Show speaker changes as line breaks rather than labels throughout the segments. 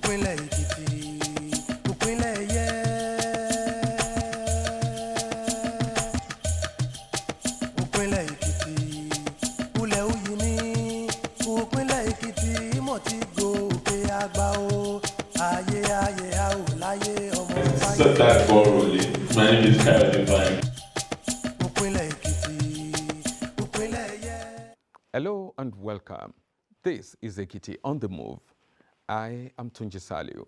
Ìpínlẹ̀ Ekiti, ìpínlẹ̀ ẹ̀yẹ. Ìpínlẹ̀ Ekiti, ulẹ̀ òyì ní. Ìpínlẹ̀ Ekiti, ìmọ̀ tí gòkè àgbà o. Ayé ayé a ò láyé ọmọ fáyé.
Set that ball rolling. My name is Skyline.
Ìpínlẹ̀ Ekiti, ìpínlẹ̀ ẹ̀yẹ.
Hello and welcome. This is Ekiti on the Move. I am Tunji Saliu.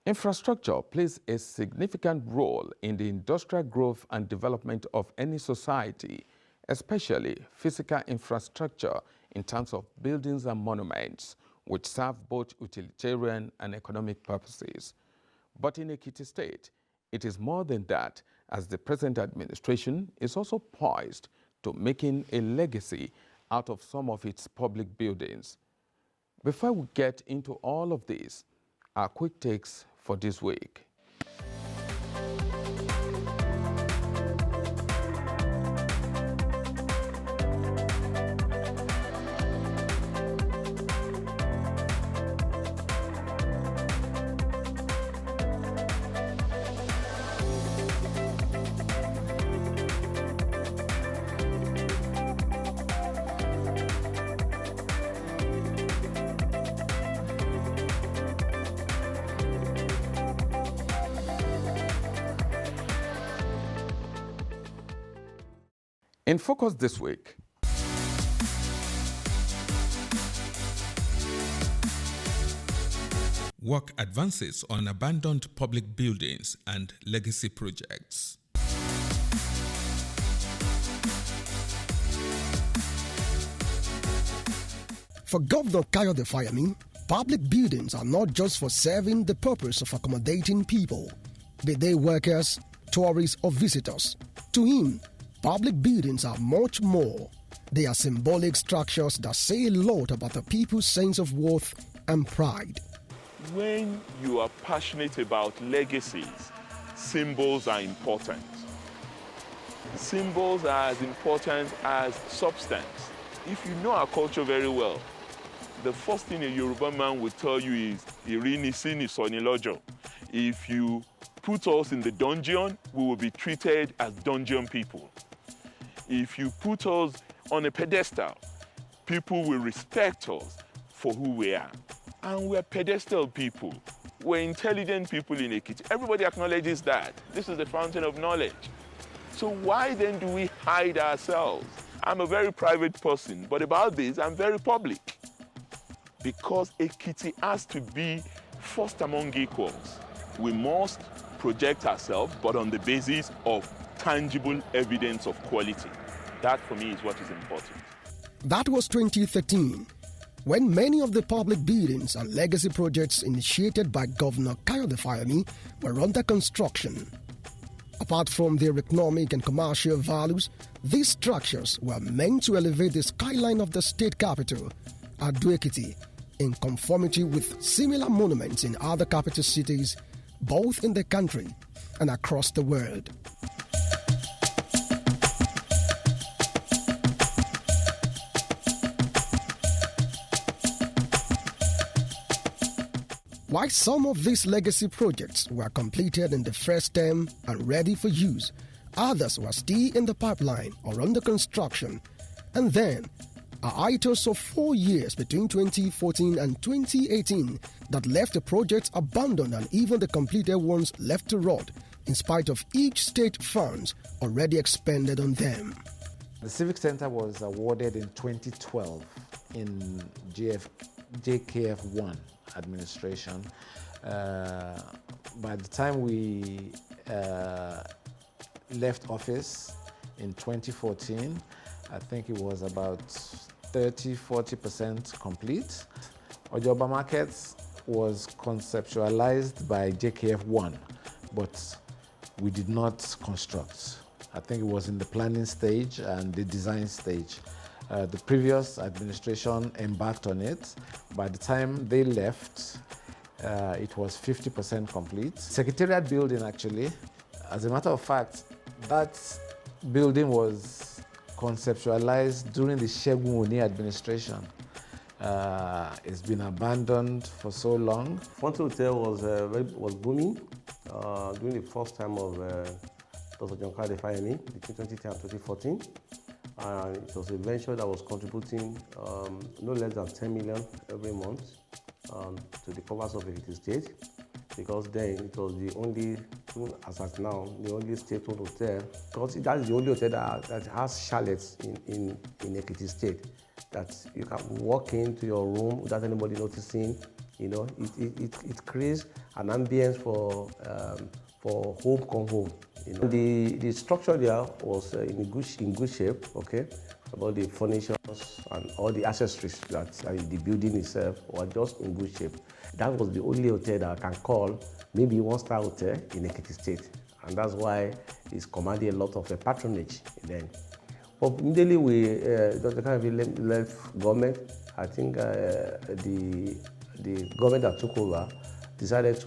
Infrastructure plays a significant role in the industrial growth and development of any society, especially physical infrastructure in terms of buildings and monuments, which serve both utilitarian and economic purposes. But in Ekiti State, it is more than that, as the present administration is also poised to making a legacy out of some of its public buildings. Before we get into all of this, our quick takes for this week. In focus this week, work advances on abandoned public buildings and legacy projects.
For Governor Kayode Fayemi, public buildings are not just for serving the purpose of accommodating people, be they workers, tourists, or visitors. To him, public buildings are much more. They are symbolic structures that say a lot about the people's sense of worth and pride.
When you are passionate about legacies, symbols are important. Symbols are as important as substance. If you know our culture very well, the first thing a Yoruba man will tell you is, "Irini sini sonilojo." If you put us in the dungeon, we will be treated as dungeon people. If you put us on a pedestal, people will respect us for who we are. And we're pedestal people. We're intelligent people in Ekiti. Everybody acknowledges that. This is the fountain of knowledge. So why then do we hide ourselves? I'm a very private person, but about this, I'm very public. Because Ekiti has to be first among equals. We must project ourselves, but on the basis of tangible evidence of quality. That, for me, is what is important.
That was 2013, when many of the public buildings and legacy projects initiated by Governor Kayode Fayemi were under construction. Apart from their economic and commercial values, these structures were meant to elevate the skyline of the state capital, Ado-Ekiti, in conformity with similar monuments in other capital cities, both in the country and across the world. While some of these legacy projects were completed in the first term and ready for use, others were still in the pipeline or under construction. And then, a hiatus of 4 years between 2014 and 2018 that left the projects abandoned and even the completed ones left to rot, in spite of each state funds already expended on them.
The Civic Center was awarded in 2012 in JKF1 administration. By the time we left office in 2014, I think it was about 30-40% complete. Ojoba Market was conceptualized by JKF1, but we did not construct. I think it was in the planning stage and the design stage. The previous administration embarked on it. By the time they left, it was 50% complete. Secretariat building, actually, as a matter of fact, that building was conceptualized during the Segun Oni administration. It's been abandoned for so long.
Fonte Hotel was booming during the first time of Dr. John Kade Fayemi between 2010 and 2014. And it was a venture that was contributing no less than 10 million every month to the coffers of Ekiti State, because then it was the only, as at now, the only state-owned hotel, because that is the only hotel that has chalets in Ekiti State, that you can walk into your room without anybody noticing. You know, it creates an ambience for home come home. You know, the structure there was in good shape. Okay, about the furniture and all the accessories that the building itself were just in good shape. That was the only hotel that I can call maybe one-star hotel in Ekiti State, and that's why it's commanding a lot of patronage then. But immediately we Dr. Kade left government. I think the government that took over decided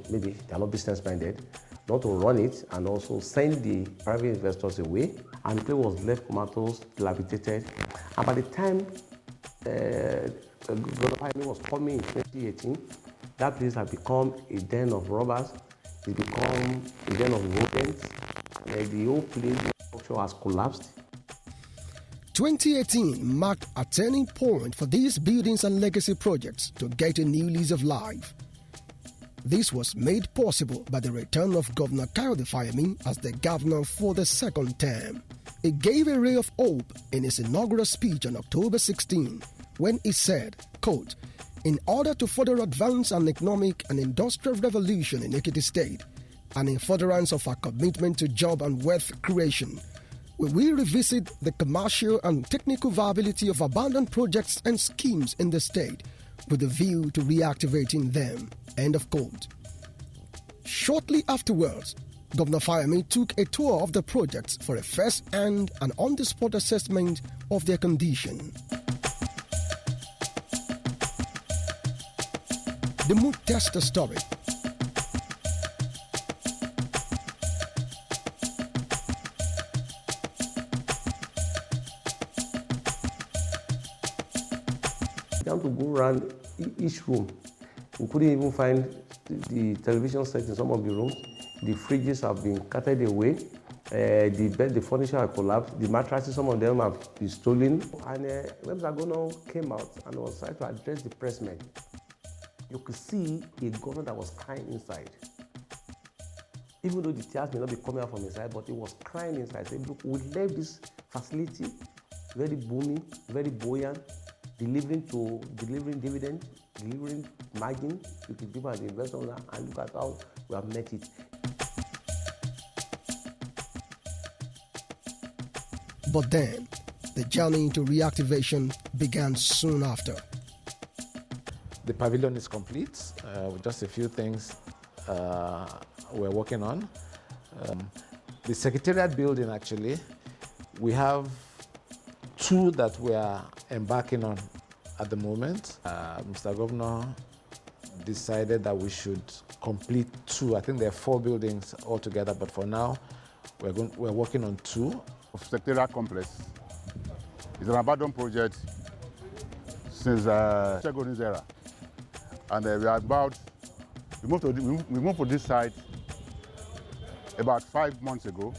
maybe they are not business minded, not to run it and also send the private investors away. And the place was left comatose, dilapidated. And by the time Governor Fayemi was coming in 2018, that place had become a den of robbers. It became a den of rodents. The whole place, the structure has collapsed.
2018 marked a turning point for these buildings and legacy projects to get a new lease of life. This was made possible by the return of Governor Kade Fayemi as the governor for the second term. He gave a ray of hope in his inaugural speech on October 16 when he said, quote, "In order to further advance an economic and industrial revolution in Ekiti State and in furtherance of our commitment to job and wealth creation, we will revisit the commercial and technical viability of abandoned projects and schemes in the state with a view to reactivating them." End of quote. Shortly afterwards, Governor Fayemi took a tour of the projects for a first-hand and on-the-spot assessment of their condition. The mood tester story.
Down to go around each room. We couldn't even find the television set in some of the rooms. The fridges have been carted away. The bed, the furniture have collapsed. The mattresses, some of them have been stolen. And when the governor came out and was trying to address the pressmen, you could see a governor that was crying inside. Even though the tears may not be coming out from inside, but he was crying inside. Saying, look, we left this facility very booming, very buoyant, delivering dividend, delivering margin to the people and the investors, and look at how we have met it.
But then, the journey into reactivation began soon after.
The pavilion is complete, with just a few things we're working on. The Secretariat building, actually, we have two that we are embarking on at the moment. Mr. Governor decided that we should complete two. I think there are 4 buildings altogether, but for now, we're working on 2.
Of Secretariat Complex. It's an abandoned project since Chegonin's era. And we moved to this site about 5 months ago,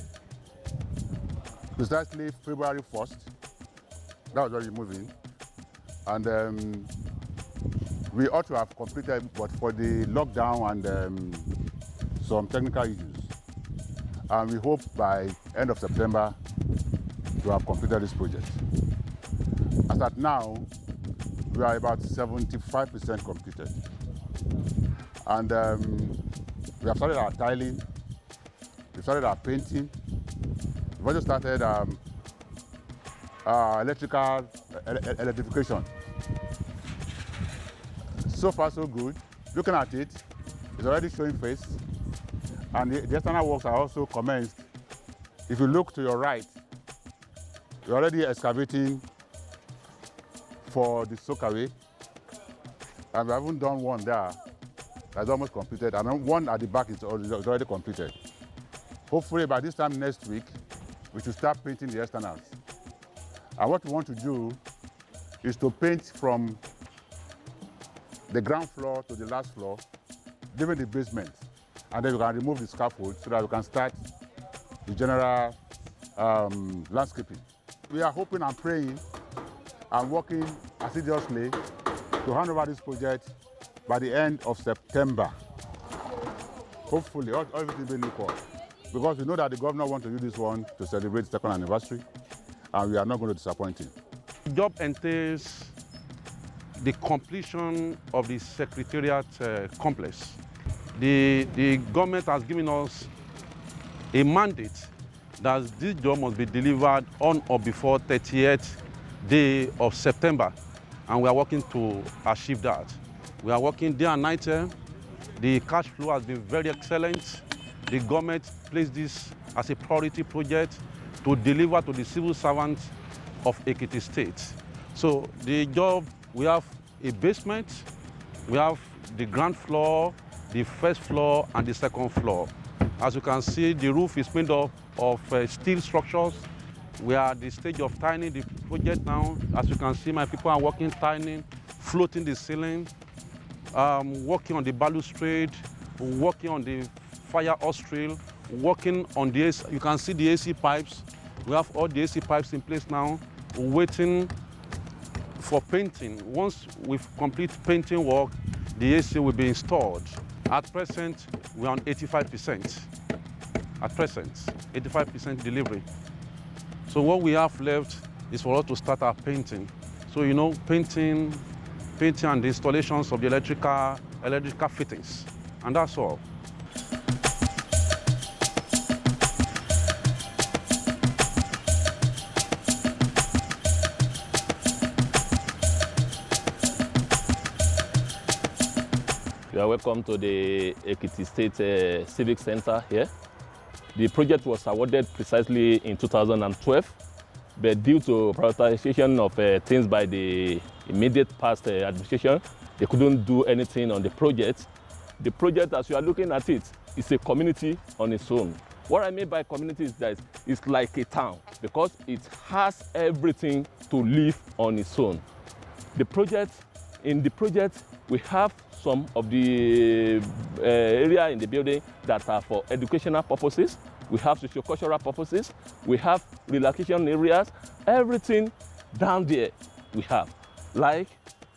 precisely February 1st. That was when we moved in. And we ought to have completed, but for the lockdown and some technical issues. And we hope by end of September to have completed this project. As at now, we are about 75% completed. And we have started our tiling, we started our painting, we've also started our electrification. So far, so good. Looking at it, it's already showing face, and the external works are also commenced. If you look to your right, we're already excavating for the soakaway, and we haven't done one there. That's almost completed, and one at the back is already completed. Hopefully by this time next week, we should start painting the externals. And what we want to do is to paint from the ground floor to the last floor, leaving the basement. And then we can remove the scaffold so that we can start the general landscaping. We are hoping and praying and working assiduously to hand over this project by the end of September. Hopefully, everything will be equal. Because we know that the governor wants to use this one to celebrate the second anniversary, and we are not going to disappoint him.
The job entails the completion of the Secretariat complex. The government has given us a mandate that this job must be delivered on or before 30th day of September, and we are working to achieve that. We are working day and night. The cash flow has been very excellent. The government placed this as a priority project to deliver to the civil servants of Ekiti State. So the job, we have a basement, we have the ground floor, the first floor, and the second floor. As you can see, the roof is made up of steel structures. We are at the stage of tiling the project now. As you can see, my people are working, tiling, floating the ceiling, working on the balustrade, working on the fire hose rail, working on the AC. You can see the AC pipes. We have all the AC pipes in place now, waiting for painting. Once we've complete painting work, the AC will be installed. At present, we're on 85%. At present, 85% delivery. So what we have left is for us to start our painting. So you know, painting and the installations of the electrical fittings, and that's all.
You are welcome to the Ekiti State Civic Center here. The project was awarded precisely in 2012, but due to prioritization of things by the immediate past administration, they couldn't do anything on the project. The project, as you are looking at it, is a community on its own. What I mean by community is that it's like a town because it has everything to live on its own. In the project, we have some of the area in the building that are for educational purposes. We have socio-cultural purposes. We have relaxation areas. Everything down there we have. Like,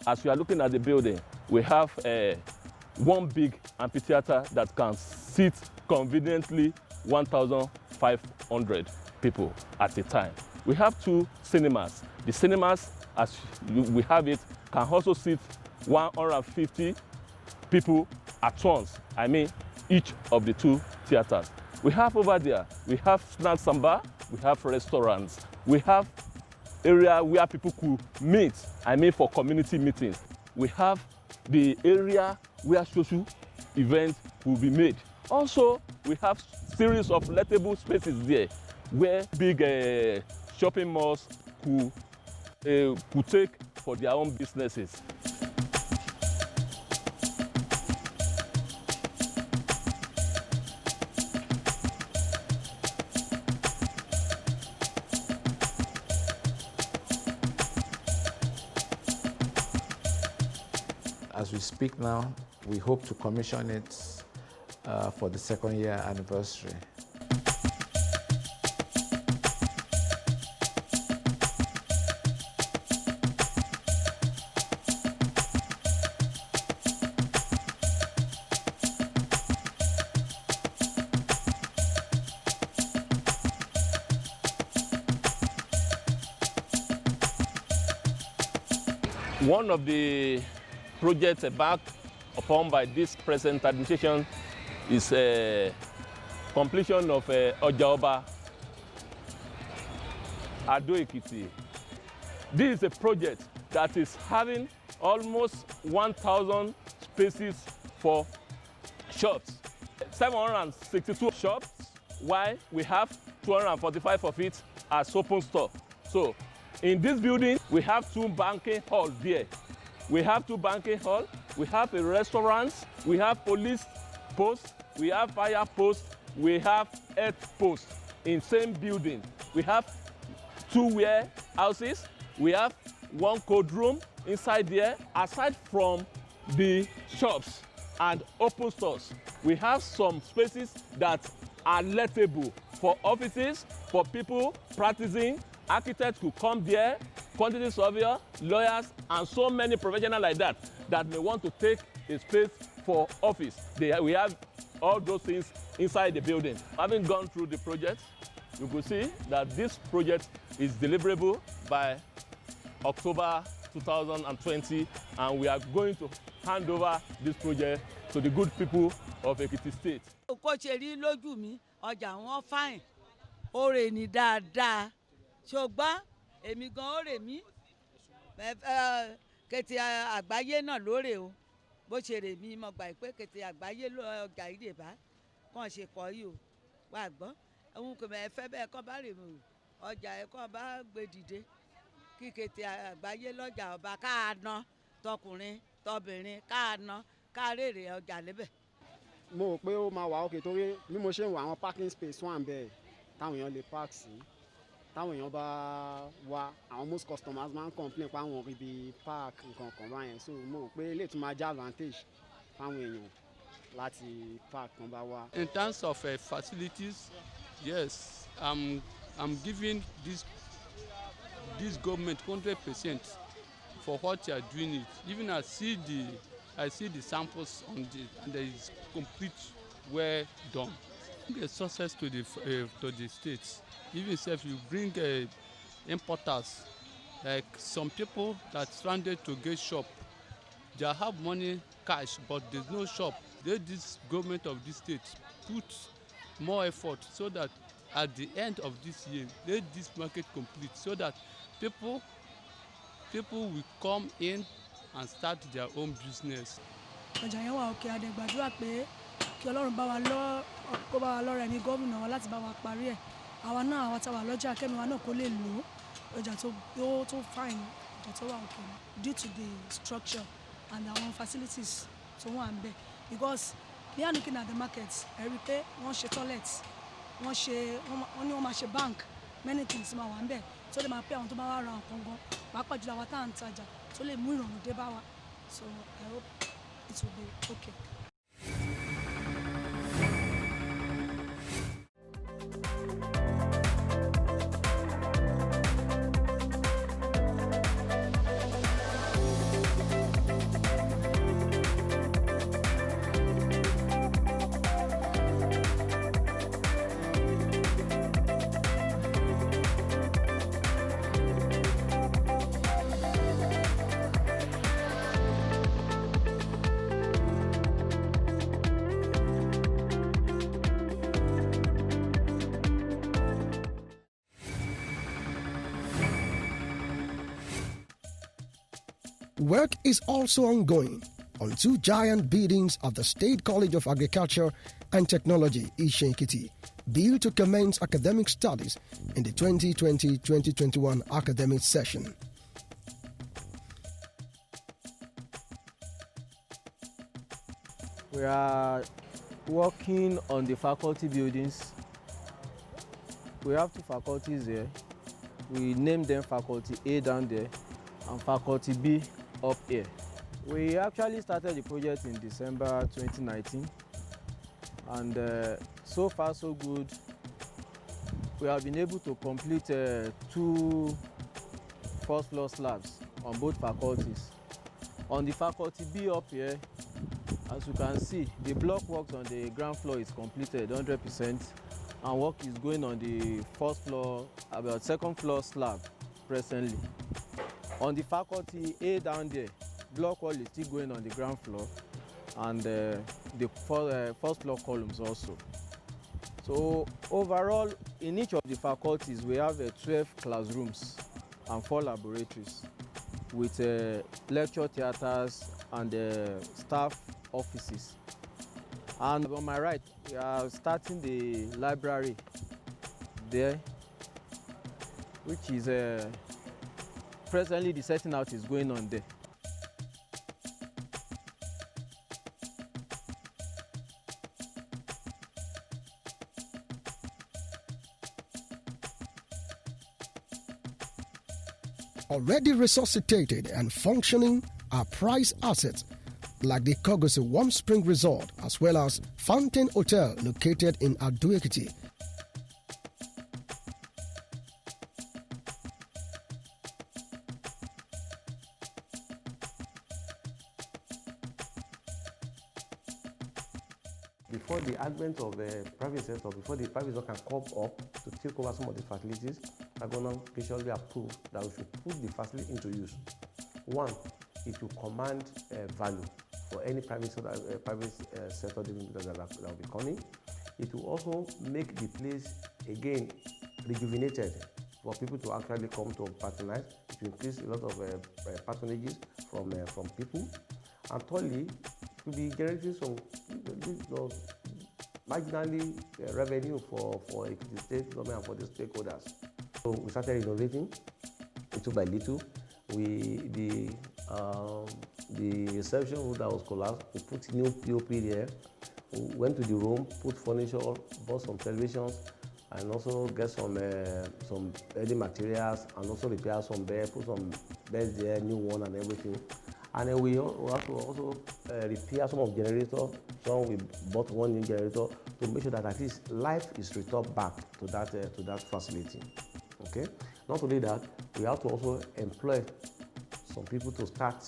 as you are looking at the building, we have one big amphitheater that can seat conveniently 1,500 people at a time. We have 2 cinemas. The cinemas, as we have it, can also seat 150 people at once. I mean, each of the 2 theaters. We have over there, we have snacks and bar, we have restaurants, we have area where people could meet, I mean for community meetings. We have the area where social events will be made. Also, we have series of lettable spaces there where big shopping malls could take for their own businesses.
As we speak now, we hope to commission it for the 2nd year anniversary.
One of the projects embarked upon by this present administration is completion of Ojaoba Ado Ekiti. This is a project that is having almost 1,000 spaces for shops, 762 shops, while we have 245 of it as open store. So in this building, we have 2 banking halls there. We have 2 banking halls, we have a restaurant, we have police posts, we have fire posts, we have health posts in same building. We have 2 warehouses, we have one cold room inside there. Aside from the shops and open stores, we have some spaces that are lettable for offices, for people practicing. Architects could come there, quantity surveyor, lawyers, and so many professionals like that may want to take a space for office. We have all those things inside the building. Having gone through the project, you could see that this project is deliverable by October 2020, and we are going to hand over this project to the good people of Ekiti State.
Kó ṣe rí lójú mi, ọjà wọn fine, ó rè ní dáadáa, ṣùgbọ́n èmi gan ó rè mí, Kètè àgbáyé náà lóore o, bó ṣe rè mí mo gbà pé Kètè àgbáyé ọjà yìí lè bá kàn ṣe kọ́ yìí o, wà gbọ́, òun kò mẹ́ fẹ́ bẹ́ẹ̀ kọ́ bá rè mí o, ọjà ẹ̀ kọ́ bá gbé dìde, kí Kètè àgbáyé lọ́jà ọba káà ná tọkùnrin tọbìnrin káà ná káà rèrè ọjà lébẹ̀.
Mo rò pé ó máa wà ókè torí bí mo ṣe ń wọ àwọn parking space wà ń bẹ̀ táwọn èèyàn lè park sí, táwọn èèyàn bá wá àwọn most customers máa ń complain pé àwọn rí bí park nǹkan kan báyẹn, so mo rò pé eléyìí tún máa jẹ́ advantage fáwọn èèyàn láti park kan bá wá.
In terms of facilities, yes, I'm giving this government 100% for what they are doing it. Even I see the samples on and there is complete well done. A success to the states. Even if you bring importers, like some people that stranded to get shop, they have money cash but there's no shop. This government of this state put more effort so that at the end of this year, let this market complete so that people will come in and start their own business.
Ọjà yẹn wà òkè, àdẹ̀gbàdúrà pé kí Ọlọ́run bá wa lọ́rẹ̀ ní gómìnà wa láti bá wa parí ẹ̀. Àwa náà àwa tá wà lọ́jà kẹ́mi wa náà kó lè lò ó ọjà tó fine, ọjà tó wà òkè due to the structure and our facilities tó wà ń bẹ̀. Because we are looking at the market, ẹ rí pé wọ́n ṣe toilet, wọ́n ní wọ́n máa ṣe bank, many things máa wà ń bẹ̀ tó lè máa pé àwọn tó bá wá ra nǹkan gan, pàápàá jùlọ àwa tá à ń tajà tó lè mú ìrọ̀rùn dé bá wa. So I hope it will be okay.
Work is also ongoing on two giant buildings of the State College of Agriculture and Technology, Ekiti, built to commence academic studies in the 2020-2021 academic session.
We are working on the faculty buildings. We have two faculties there. We named them Faculty A down there and Faculty B up here. We actually started the project in December 2019, and so far so good. We have been able to complete 2 first floor slabs on both faculties. On the Faculty B up here, as you can see, the block works on the ground floor is completed 100%, and work is going on the first floor, about second floor slab presently. On the Faculty A down there, block wall is still going on the ground floor, and the first floor columns also. So overall, in each of the faculties, we have 12 classrooms and 4 laboratories with lecture theatres and staff offices. And on my right, we are starting the library there, which is presently the setting out is going on there.
already resuscitated and functioning are prized assets like the Kogosi Warm Spring Resort as well as Fountain Hotel located in Ado-Ekiti.
Before the advent of the private sector, before the private sector can come up to take over some of these facilities, our government officially approved that we should put the facility into use. One, it will command value for any private sector development that will be coming. It will also make the place again rejuvenated for people to actually come to patronize. It will increase a lot of patronages from people. And thirdly, to be generating some marginally revenue for Ekiti State government and for the stakeholders. So we started innovating little by little. The reception room that was collapsed, we put new POP there. We went to the room, put furniture, bought some televisions, and also get some ready materials, and also repair some beds, put some beds there, new one and everything. And then we have to also repair some of the generators. So we bought one new generator to make sure that at least life is returned back to that facility. Okay. Not only that, we have to also employ some people to start,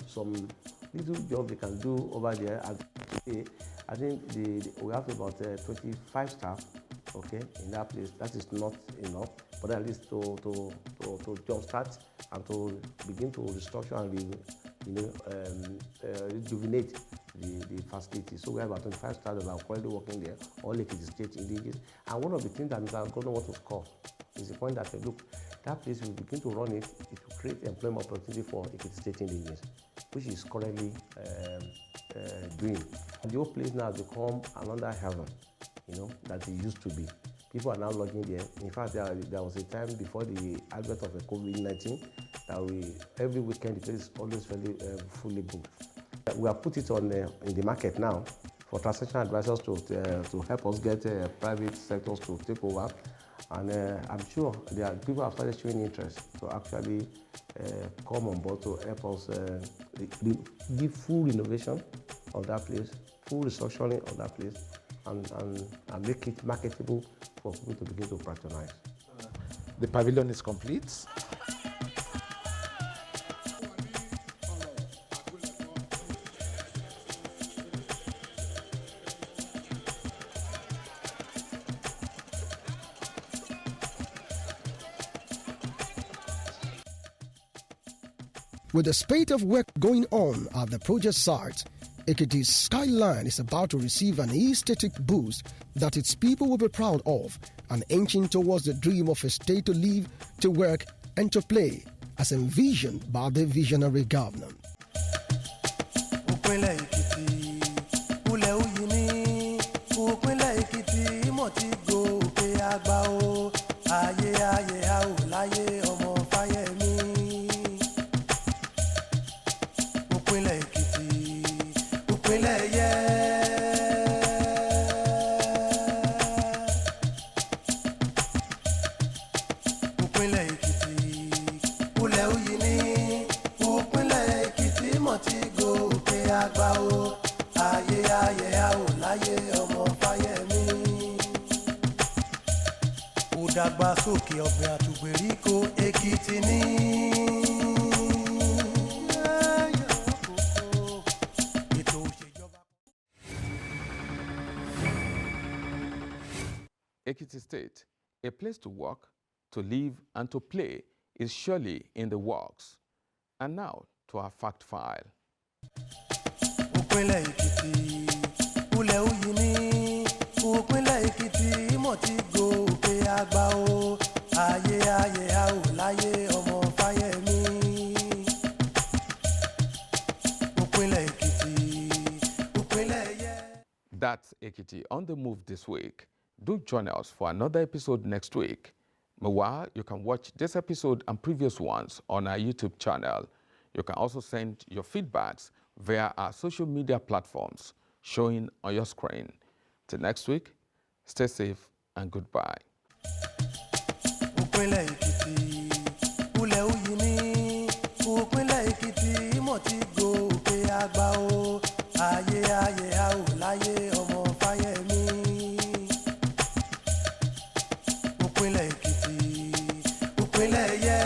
some little job they can do over there. And today, I think we have about 25 staff, okay, in that place. That is not enough, but at least to jumpstart and to begin to restructure and rejuvenate the facility. So we have about 25 staff that are currently working there, all Ekiti State indigenous. And one of the things that Mr. Governor wants to score is the point that, look, that place will begin to run it will create employment opportunity for Ekiti State indigenous, which is currently doing. And the whole place now has become another heaven, that it used to be. People are now lodging there. In fact, there was a time before the advent of the COVID-19 that every weekend the place is always fairly fully booked. We have put it on in the market now for transaction advisors to help us get private sectors to take over. And I'm sure people have started showing interest to actually come on board to help us give full renovation of that place, full restructuring of that place, and make it marketable for people to begin to patronize.
The pavilion is complete.
With the spate of work going on at the project site, Ekiti's skyline is about to receive an aesthetic boost that its people will be proud of and inching towards the dream of a state to live, to work, and to play, as envisioned by the visionary governor.
Ìdàgbàsókè ọ̀gbìn àtùgbèríko Èkìtì ní.
Ekiti State, a place to work, to live, and to play is surely in the works. And now to our fact file.
Òpinlẹ̀ Èkìtì, ulẹ̀ òyìn ní. Òpinlẹ̀ Èkìtì mọ̀ ti gòkè àgbà o. Ayé a ò láyé ọmọ Fáyẹ̀mí. Òpinlẹ̀ Èkìtì, òpinlẹ̀ yẹ.
That's Ekiti on the move this week. Do join us for another episode next week. Meanwhile, you can watch this episode and previous ones on our YouTube channel. You can also send your feedbacks via our social media platforms showing on your screen. Till next week, stay safe and goodbye.
Òpinlẹ̀ Èkìtì, òpinlẹ̀ Èkìtì mọ̀ ti gòkè àgbà o ayé ayé a ò láyé ọmọ Fáyẹmí. Òpinlẹ̀ Èkìtì òpinlẹ̀ yẹ.